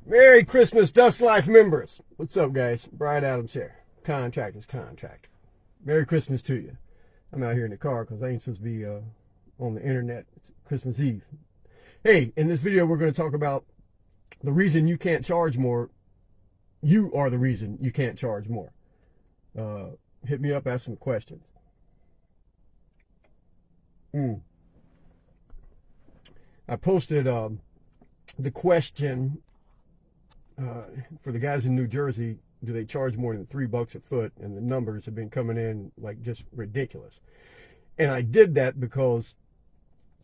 Merry Christmas, Dust Life members. What's up, guys? Brian Adams here. Contractor's contractor. Merry Christmas to you. I'm out here in the car because I ain't supposed to be on the internet. It's Christmas Eve. Hey, in this video, we're going to talk about the reason you can't charge more. You are the reason you can't charge more. Hit me up, ask some questions. I posted the question for the guys in New Jersey, do they charge more than $3 a foot? And the numbers have been coming in like just ridiculous. And I did that because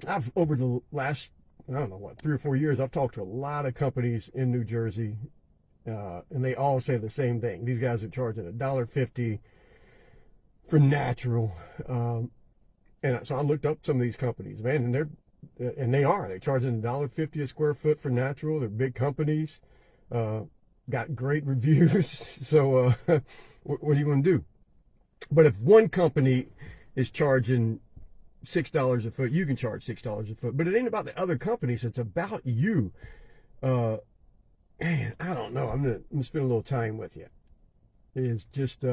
I've, over the last, I don't know what, 3 or 4 years, I've talked to a lot of companies in New Jersey, and they all say the same thing. These guys are charging $1.50 for natural. And so I looked up some of these companies, man, and they're charging $1.50 a square foot for natural. They're big companies. Got great reviews. So what are you going to do? But if one company is charging $6 a foot, you can charge $6 a foot. But it ain't about the other companies. It's about you. Man, I don't know. I'm gonna spend a little time with you. It's just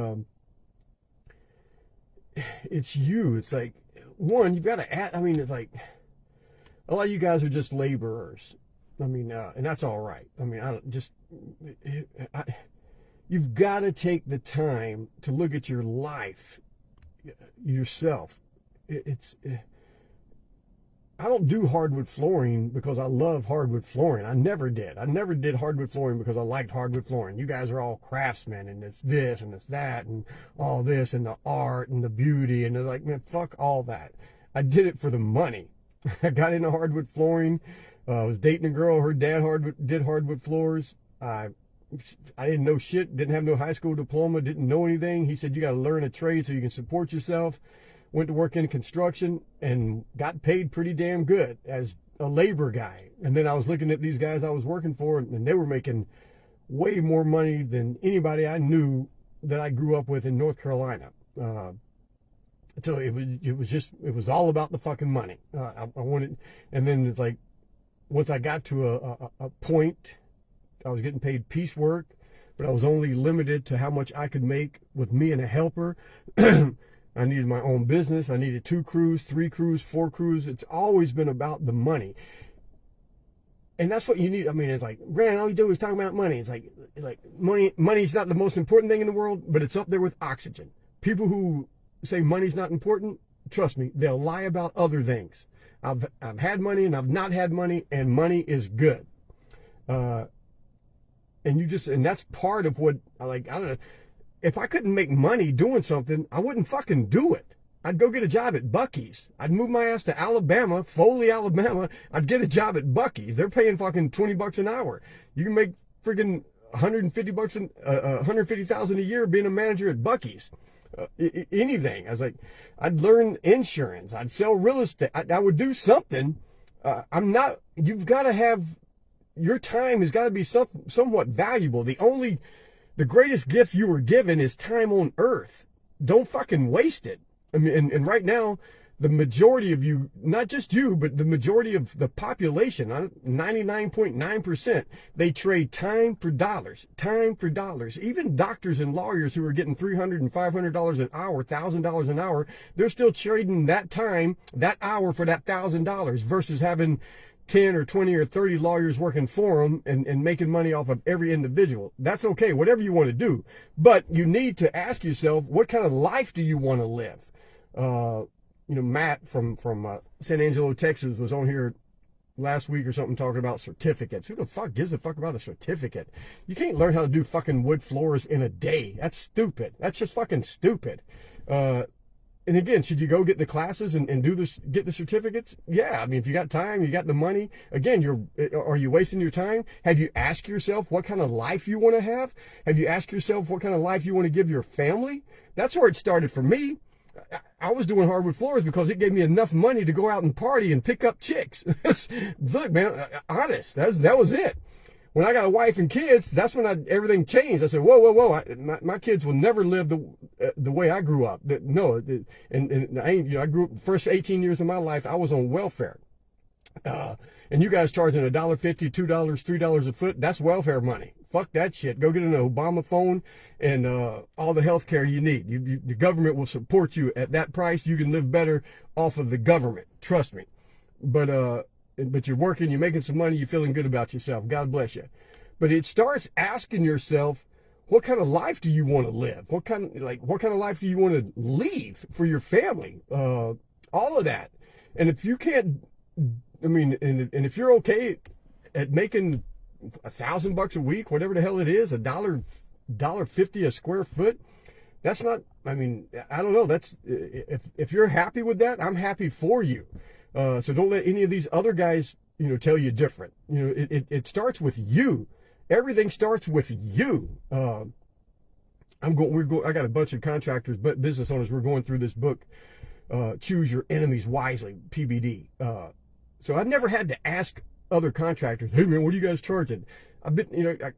it's you. It's like, one, you've got to add. I mean, it's like a lot of you guys are just laborers. I mean, and that's all right. I mean, you've got to take the time to look at your life yourself. I don't do hardwood flooring because I love hardwood flooring. I never did. I never did hardwood flooring because I liked hardwood flooring. You guys are all craftsmen, and it's this and it's that and all this and the art and the beauty, and they're like, man, fuck all that. I did it for the money. I got into hardwood flooring. I was dating a girl. Her dad did hardwood floors. I didn't know shit. Didn't have no high school diploma. Didn't know anything. He said, you got to learn a trade so you can support yourself. Went to work in construction and got paid pretty damn good as a labor guy. And then I was looking at these guys I was working for, and they were making way more money than anybody I knew that I grew up with in North Carolina. So it was all about the fucking money. I wanted, and then it's like, once I got to a point, I was getting paid piecework, but I was only limited to how much I could make with me and a helper. I needed my own business. I needed 2 crews, 3 crews, 4 crews. It's always been about the money. And that's what you need. I mean, it's like, Rand, all you do is talk about money. It's like money's not the most important thing in the world, but it's up there with oxygen. People who say money's not important, trust me, they'll lie about other things. I've had money and I've not had money, and money is good. And that's part of what I don't know. If I couldn't make money doing something, I wouldn't fucking do it. I'd go get a job at Buc-ee's. I'd move my ass to Alabama, Foley, Alabama. I'd get a job at Buc-ee's. They're paying fucking $20 an hour. You can make friggin' $150,000 a year being a manager at Buc-ee's. Anything. I was like, I'd learn insurance. I'd sell real estate. I would do something. You've got to have, your time has got to be somewhat valuable. The greatest gift you were given is time on earth. Don't fucking waste it. I mean, and right now, the majority of you, not just you, but the majority of the population, 99.9%, they trade time for dollars. Time for dollars. Even doctors and lawyers who are getting $300 and $500 an hour, $1,000 an hour, they're still trading that time, that hour for that $1,000 versus having 10 or 20 or 30 lawyers working for them and making money off of every individual. That's okay, whatever you want to do. But you need to ask yourself, what kind of life do you want to live? Matt from San Angelo, Texas was on here last week or something talking about certificates. Who the fuck gives a fuck about a certificate? You can't learn how to do fucking wood floors in a day. That's stupid. That's just fucking stupid. And again, should you go get the classes and do this, get the certificates? Yeah, I mean, if you got time, you got the money. Again, are you wasting your time? Have you asked yourself what kind of life you want to have? Have you asked yourself what kind of life you want to give your family? That's where it started for me. I was doing hardwood floors because it gave me enough money to go out and party and pick up chicks. Look, man, honest, that was it. When I got a wife and kids, that's when everything changed. I said, whoa, my kids will never live the way I grew up. No, and I grew up the first 18 years of my life, I was on welfare. And you guys charging $1.50, $2, $3 a foot, that's welfare money. Fuck that shit. Go get an Obama phone and all the health care you need. The government will support you at that price. You can live better off of the government. Trust me. But you're working, you're making some money, you're feeling good about yourself. God bless you. But it starts asking yourself, what kind of life do you want to live? What kind of life do you want to leave for your family? All of that. And if you can't, and if you're okay at making $1,000 a week, whatever the hell it is, $1.50 a square foot, that's not, I don't know. That's, if you're happy with that, I'm happy for you. So don't let any of these other guys, tell you different. It starts with you. Everything starts with you. I got a bunch of contractors, but business owners. We're going through this book, Choose Your Enemies Wisely, PBD. So I've never had to ask other contractors, hey man, what are you guys charging? I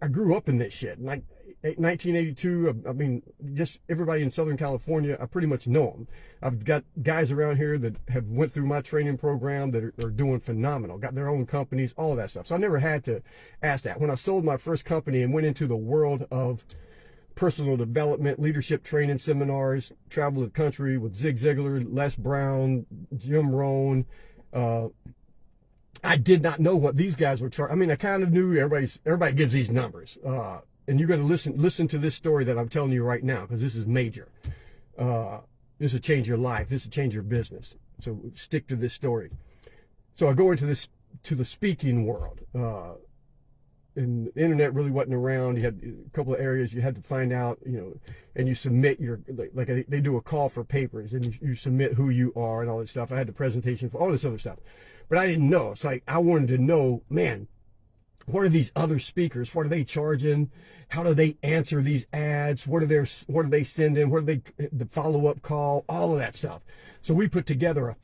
grew up in this shit. Like 1982, just everybody in Southern California, I pretty much know them. I've got guys around here that have went through my training program that are doing phenomenal, got their own companies, all of that stuff. So I never had to ask that. When I sold my first company and went into the world of personal development, leadership training seminars, traveled the country with Zig Ziglar, Les Brown, Jim Rohn, I did not know what these guys were charging. I kind of knew everybody gives these numbers. And you're going to listen to this story that I'm telling you right now, because this is major. This will change your life. This will change your business. So stick to this story. So I go into the speaking world. And the internet really wasn't around. You had a couple of areas you had to find out, and you submit they do a call for papers, and you submit who you are and all that stuff. I had the presentation for all this other stuff. But I didn't know. It's like I wanted to know, man, what are these other speakers? What are they charging? How do they answer these ads? What are they sending? What are the follow-up call? All of that stuff. So we put together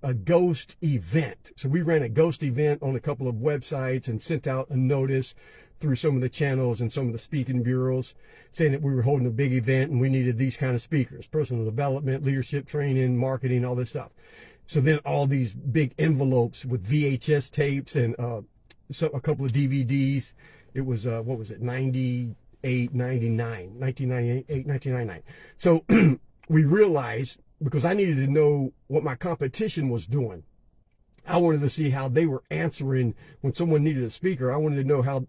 a ghost event. So we ran a ghost event on a couple of websites and sent out a notice through some of the channels and some of the speaking bureaus saying that we were holding a big event and we needed these kind of speakers, personal development, leadership training, marketing, all this stuff. So then all these big envelopes with VHS tapes and a couple of DVDs. It was, 1998, 1999. So we realized, because I needed to know what my competition was doing. I wanted to see how they were answering when someone needed a speaker. I wanted to know how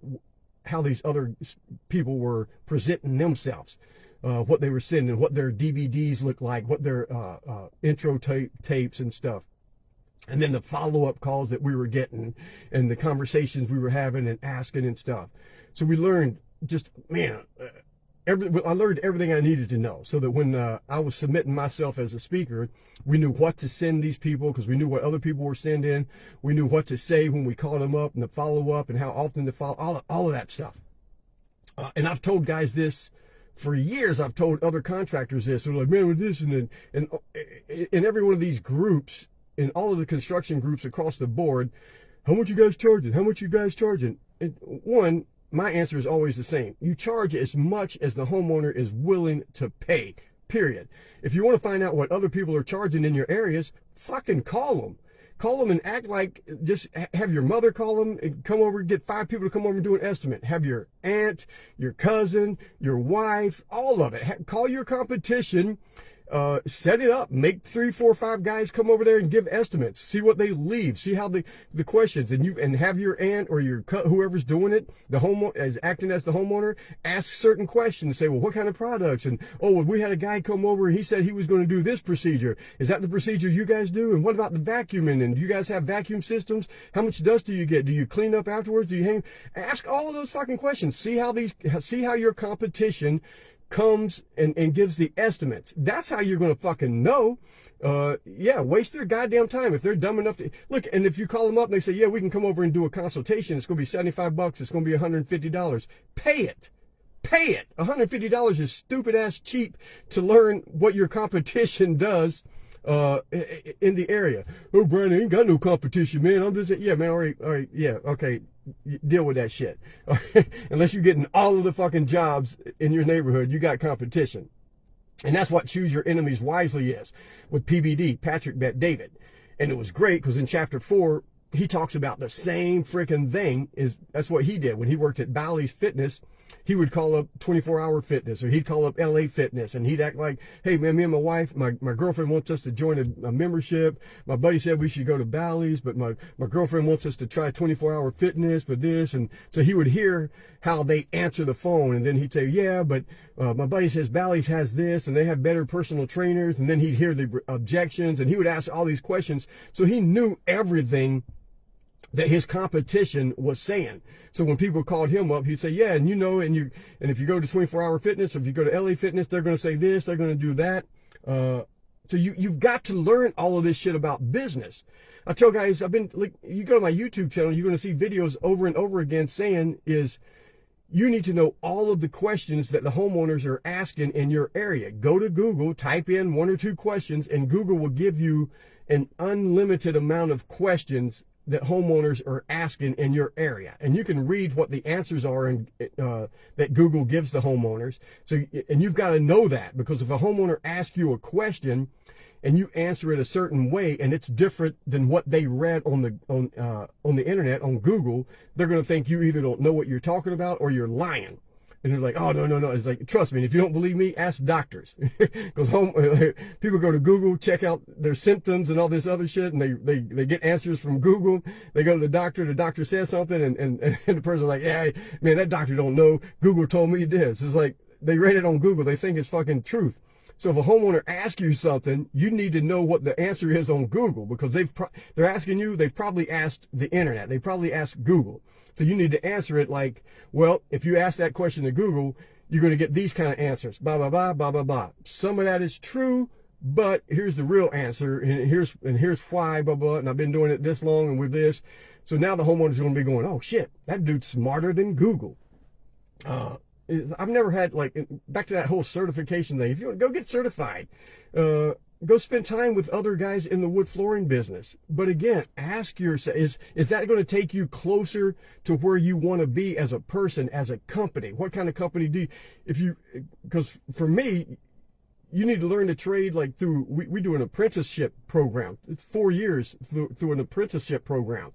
these other people were presenting themselves, what they were sending, what their DVDs looked like, what their intro tapes and stuff. And then the follow-up calls that we were getting and the conversations we were having and asking and stuff. So we learned I learned everything I needed to know, so that when I was submitting myself as a speaker, we knew what to send these people, because we knew what other people were sending. We knew what to say when we called them up and the follow-up and how often to follow, all of that stuff. And I've told guys this for years. I've told other contractors this. They're like, man, with this and in every one of these groups, in all of the construction groups across the board, how much you guys charging? How much you guys charging? And my answer is always the same. You charge as much as the homeowner is willing to pay, period. If you want to find out what other people are charging in your areas, fucking call them. Call them and act like, just have your mother call them and come over, get 5 people to come over and do an estimate. Have your aunt, your cousin, your wife, all of it. Call your competition. Set it up, make 3, 4, 5 guys come over there and give estimates, see what they leave, see how the questions, and have your aunt or your whoever's doing it, the homeowner is acting as the homeowner, ask certain questions, say, well, what kind of products? And, oh, well, we had a guy come over and he said he was going to do this procedure. Is that the procedure you guys do? And what about the vacuuming? And do you guys have vacuum systems? How much dust do you get? Do you clean up afterwards? Do you hang? Ask all of those fucking questions. See how your competition comes and gives the estimates. That's how you're going to fucking know. Waste their goddamn time if they're dumb enough to look. And if you call them up and they say, yeah, we can come over and do a consultation, it's going to be $75, it's going to be $150. Pay it. $150 is stupid ass cheap to learn what your competition does in the area. Oh, Brian, I ain't got no competition, man. I'm just, yeah, man, all right, yeah, okay, deal with that shit. Unless you're getting all of the fucking jobs in your neighborhood, you got competition. And that's what Choose Your Enemies Wisely is, with PBD, Patrick Bet David. And it was great because in chapter 4, he talks about the same freaking thing. That's what he did when he worked at Bally's Fitness. He would call up 24-hour Fitness, or he'd call up LA Fitness, and he'd act like, hey man, me and my wife, my girlfriend wants us to join a membership. My buddy said we should go to Bally's, but my girlfriend wants us to try 24-hour Fitness with this. And so he would hear how they answer the phone, and then he'd say, yeah, but my buddy says Bally's has this, and they have better personal trainers. And then he'd hear the objections, and he would ask all these questions. So he knew everything that his competition was saying. So when people called him up, he'd say, yeah, and and if you go to 24-hour Fitness, or if you go to LA Fitness, they're going to say this, they're going to do that. So you've got to learn all of this shit about business. I tell guys, you go to my YouTube channel, you're going to see videos over and over again saying you need to know all of the questions that the homeowners are asking in your area. Go to Google, type in 1 or 2 questions, and Google will give you an unlimited amount of questions that homeowners are asking in your area. And you can read what the answers are that Google gives the homeowners. So, and you've got to know that, because if a homeowner asks you a question and you answer it a certain way and it's different than what they read on the internet, on Google, they're going to think you either don't know what you're talking about or you're lying. And they're like, oh, no. It's like, trust me, if you don't believe me, ask doctors. Because people go to Google, check out their symptoms and all this other shit, and they get answers from Google. They go to the doctor says something, and the person's like, yeah, man, that doctor don't know. Google told me this. It's like, they read it on Google. They think it's fucking truth. So if a homeowner asks you something, you need to know what the answer is on Google, because they're asking you, they've probably asked the internet. They probably asked Google. So you need to answer it like, well, if you ask that question to Google, you're going to get these kind of answers, blah, blah, blah, blah, blah, blah. Some of that is true, but here's the real answer, and here's why, blah, blah, and I've been doing it this long and with this. So now the homeowner's going to be going, oh shit, that dude's smarter than Google. I've never had, like, back to that whole certification thing. If you want to go get certified, go spend time with other guys in the wood flooring business. But again, ask yourself, is that going to take you closer to where you want to be as a person, as a company? What kind of company do you, because for me, you need to learn to trade like through, we do an apprenticeship program. It's 4 years through an apprenticeship program.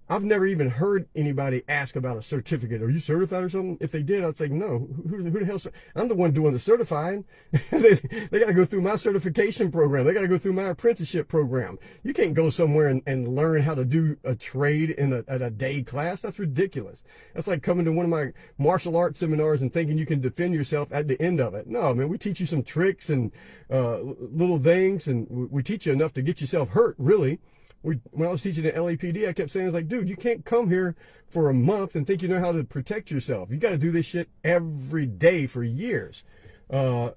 I've never even heard anybody ask about a certificate. Are you certified or something? If they did, I'd say, no. Who the hell? I'm the one doing the certifying. they got to go through my certification program. They got to go through my apprenticeship program. You can't go somewhere and learn how to do a trade at a day class. That's ridiculous. That's like coming to one of my martial arts seminars and thinking you can defend yourself at the end of it. No, man, we teach you some tricks and little things, and we teach you enough to get yourself hurt, really. When I was teaching at LAPD, I kept saying, it's like, dude, you can't come here for a month and think you know how to protect yourself. You got to do this shit every day for years. And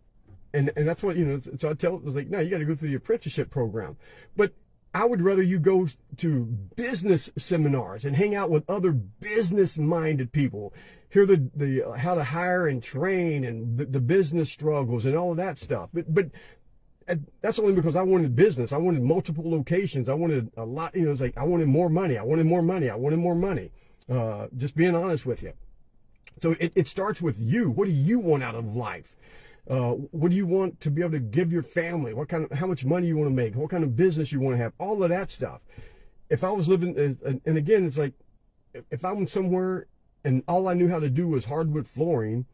that's what, so I tell it was like, no, you got to go through the apprenticeship program. But I would rather you go to business seminars and hang out with other business-minded people, hear the how to hire and train and the business struggles and all of that stuff. But that's only because I wanted business. I wanted multiple locations. I wanted a lot, it's like I wanted more money. I wanted more money. I wanted more money. Just being honest with you. So it starts with you. What do you want out of life? What do you want to be able to give your family? How much money you want to make? What kind of business you want to have? All of that stuff. If I was living, and again, it's like, if I'm somewhere and all I knew how to do was hardwood flooring,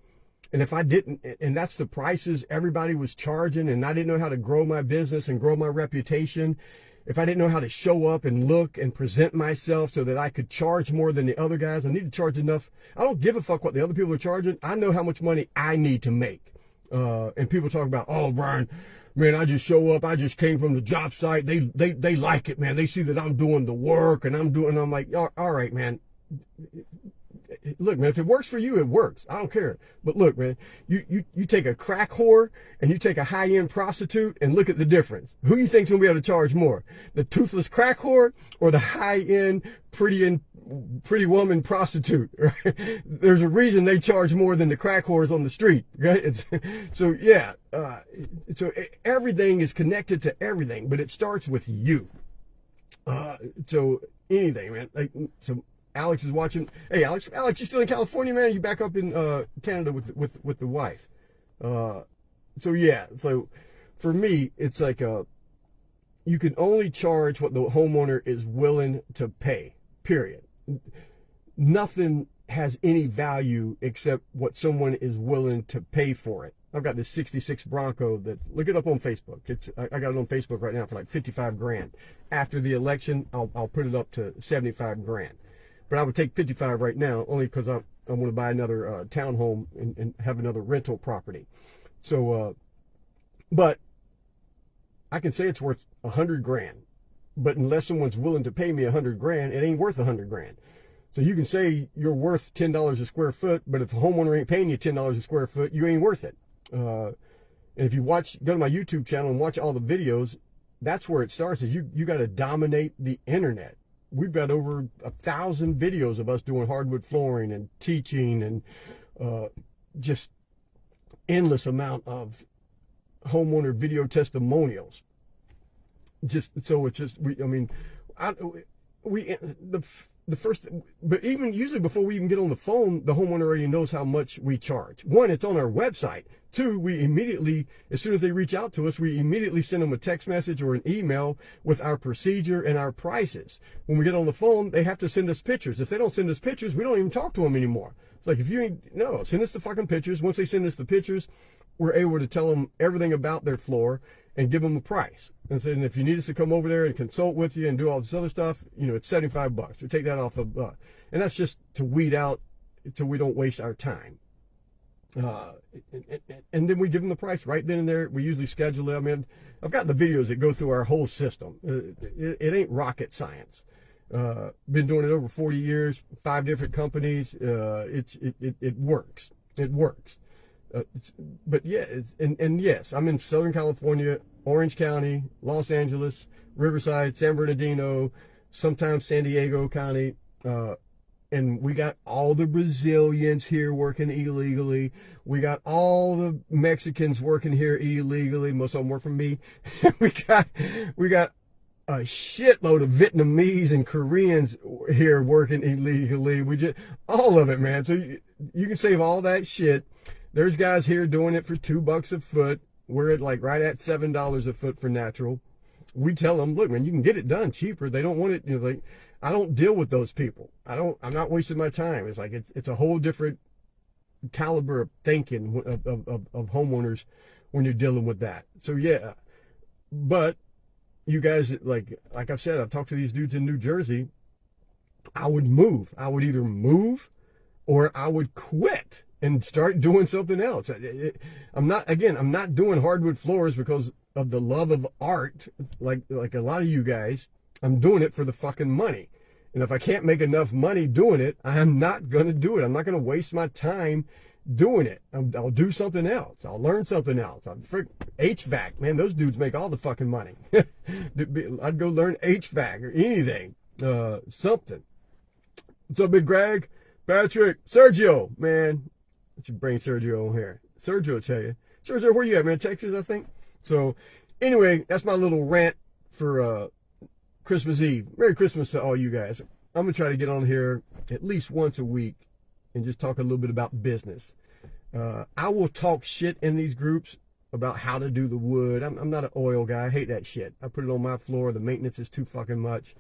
and if I didn't, and that's the prices everybody was charging, and I didn't know how to grow my business and grow my reputation, if I didn't know how to show up and look and present myself so that I could charge more than the other guys, I need to charge enough. I don't give a fuck what the other people are charging. I know how much money I need to make. And people talk about, oh, Brian, man, I just show up. I just came from the job site. They like it, man. They see that I'm doing the work, and I'm like, all right, man. Look, man, if it works for you, it works. I don't care. But look, man, you take a crack whore and you take a high-end prostitute and look at the difference. Who you think's gonna be able to charge more? The toothless crack whore or the high-end pretty woman prostitute? Right? There's a reason they charge more than the crack whores on the street, right? So yeah, so everything is connected to everything, but it starts with you. So anything, man. So Alex is watching. Hey, Alex, you still in California, man? Or you back up in Canada with the wife? So yeah. So for me, it's like you can only charge what the homeowner is willing to pay, period. Nothing has any value except what someone is willing to pay for it. I've got this 66 Bronco that, look it up on Facebook. I got it on Facebook right now for like 55 grand. After the election, I'll put it up to 75 grand. But I would take 55 right now only because I want to buy another townhome and have another rental property. So, but I can say it's worth 100 grand. But unless someone's willing to pay me 100 grand, it ain't worth 100 grand. So you can say you're worth $10 a square foot, but if the homeowner ain't paying you $10 a square foot, you ain't worth it. And if you go to my YouTube channel and watch all the videos, that's where it starts. Is you got to dominate the internet. We've got over 1,000 videos of us doing hardwood flooring and teaching and just endless amount of homeowner video testimonials. Just so it's just the first, but even usually before we even get on the phone, the homeowner already knows how much we charge. One, it's on our website. Two, we immediately, as soon as they reach out to us, we immediately send them a text message or an email with our procedure and our prices. When we get on the phone, they have to send us pictures. If they don't send us pictures, we don't even talk to them anymore. It's like, if you ain't, no, send us the fucking pictures. Once they send us the pictures, we're able to tell them everything about their floor and give them a price. And so, and if you need us to come over there and consult with you and do all this other stuff, it's $75. We take that off of, and that's just to weed out so we don't waste our time. And then we give them the price right then and there. We usually schedule it. I mean, I've got the videos that go through our whole system. It ain't rocket science. Been doing it over 40 years, 5 different companies. It works. It works. But yeah, and yes, I'm in Southern California, Orange County, Los Angeles, Riverside, San Bernardino, sometimes San Diego County, and we got all the Brazilians here working illegally. We got all the Mexicans working here illegally. Most of them work for me. we got a shitload of Vietnamese and Koreans here working illegally. All of it, man. So you can save all that shit. There's guys here doing it for $2 a foot. We're at like right at $7 a foot for natural. We tell them, look, man, you can get it done cheaper. They don't want it, I don't deal with those people. I'm not wasting my time. It's like, it's a whole different caliber of thinking of homeowners when you're dealing with that. So yeah, but you guys, like I've said, I've talked to these dudes in New Jersey. I would move. I would either move or I would quit and start doing something else. I'm not doing hardwood floors because of the love of art, like a lot of you guys. I'm doing it for the fucking money. And if I can't make enough money doing it, I am not going to do it. I'm not going to waste my time doing it. I'll do something else. I'll learn something else. HVAC, man, those dudes make all the fucking money. I'd go learn HVAC or anything, something. What's up, Big Greg? Patrick? Sergio, man. I should bring Sergio on here. Sergio will tell you. Sergio, where you at, man? Texas, I think. So, anyway, that's my little rant for Christmas Eve. Merry Christmas to all you guys. I'm going to try to get on here at least once a week and just talk a little bit about business. I will talk shit in these groups about how to do the wood. I'm not an oil guy. I hate that shit. I put it on my floor. The maintenance is too fucking much.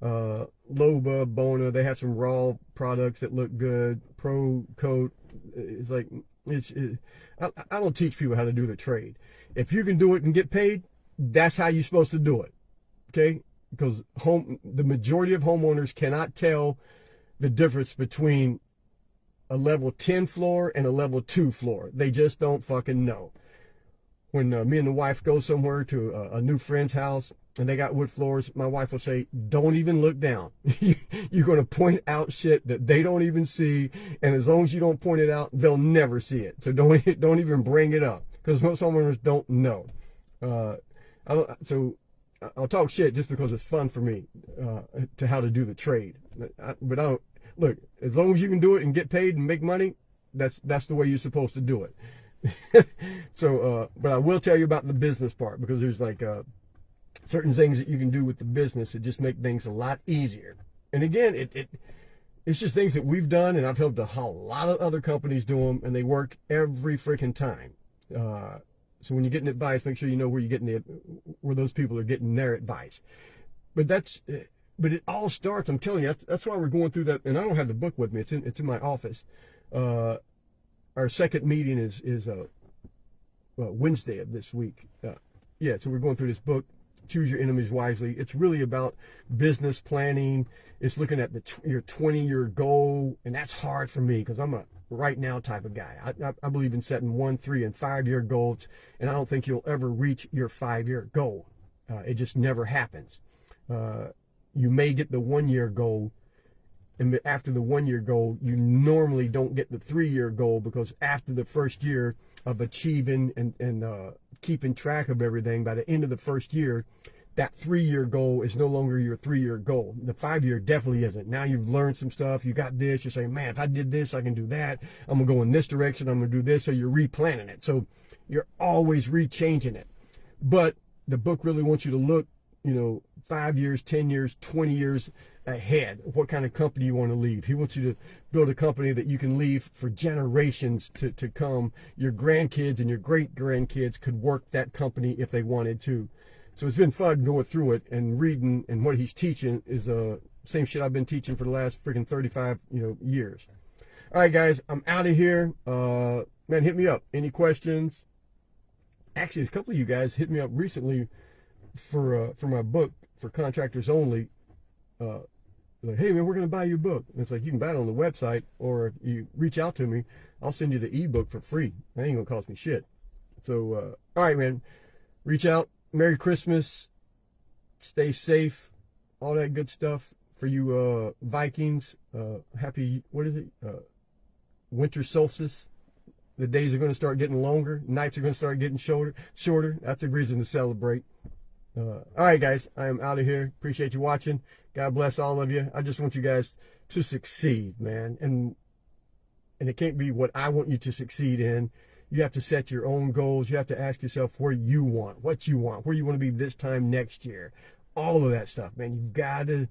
Loba, Bona, they have some raw products that look good. Pro Coat. It's like, I don't teach people how to do the trade. If you can do it and get paid, that's how you're supposed to do it. Okay? Because the majority of homeowners cannot tell the difference between a level 10 floor and a level 2 floor. They just don't fucking know. When me and the wife go somewhere to a new friend's house and they got wood floors, my wife will say, don't even look down. You're going to point out shit that they don't even see, and as long as you don't point it out, they'll never see it. So don't even bring it up, because most homeowners don't know. So I'll talk shit just because it's fun for me to how to do the trade. But I don't, look, as long as you can do it and get paid and make money, that's the way you're supposed to do it. So, but I will tell you about the business part, because there's like certain things that you can do with the business that just make things a lot easier. And again, it's just things that we've done, and I've helped a lot of other companies do them, and they work every freaking time. So when you're getting advice, make sure you know where you're getting where those people are getting their advice. But it all starts. I'm telling you, that's why we're going through that. And I don't have the book with me. It's in my office. Our second meeting is Wednesday of this week. Yeah, so we're going through this book, Choose Your Enemies Wisely. It's really about business planning. It's looking at your 20-year goal, and that's hard for me because I'm a right now type of guy. I believe in setting 1, 3, and 5-year goals, and I don't think you'll ever reach your 5-year goal. It just never happens. You may get the 1-year goal, and after the 1-year goal, you normally don't get the 3-year goal, because after the first year of achieving and keeping track of everything, by the end of the first year, that 3-year goal is no longer your 3-year goal. The 5-year definitely isn't. Now you've learned some stuff. You got this. You're saying, man, if I did this, I can do that. I'm going to go in this direction. I'm going to do this. So you're replanning it. So you're always rechanging it. But the book really wants you to look, 5 years, 10 years, 20 years ahead. What kind of company you want to leave. He wants you to build a company that you can leave for generations to come. Your grandkids and your great-grandkids could work that company if they wanted to. So it's been fun going through it and reading, and what he's teaching is the same shit I've been teaching for the last freaking 35 years. All right, guys, I'm out of here. Man, hit me up. Any questions? Actually, a couple of you guys hit me up recently for my book for contractors only. Like, hey man, we're gonna buy your book. And it's like, you can buy it on the website, or if you reach out to me, I'll send you the ebook for free. That ain't gonna cost me shit. So all right, man, reach out. Merry Christmas, stay safe, all that good stuff for you Vikings. Happy, what is it, winter solstice. The days are going to start getting longer, nights are going to start getting shorter. That's a reason to celebrate. All right, guys, I am out of here. Appreciate you watching. God bless all of you. I just want you guys to succeed, man. And it can't be what I want you to succeed in. You have to set your own goals. You have to ask yourself what you want, where you want to be this time next year. All of that stuff, man. You've got to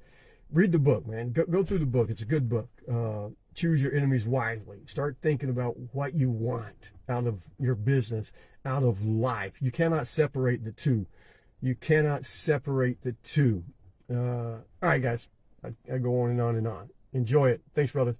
read the book, man. Go through the book. It's a good book. Choose Your Enemies Wisely. Start thinking about what you want out of your business, out of life. You cannot separate the two. You cannot separate the two. All right, guys. I go on and on and on. Enjoy it. Thanks, brother.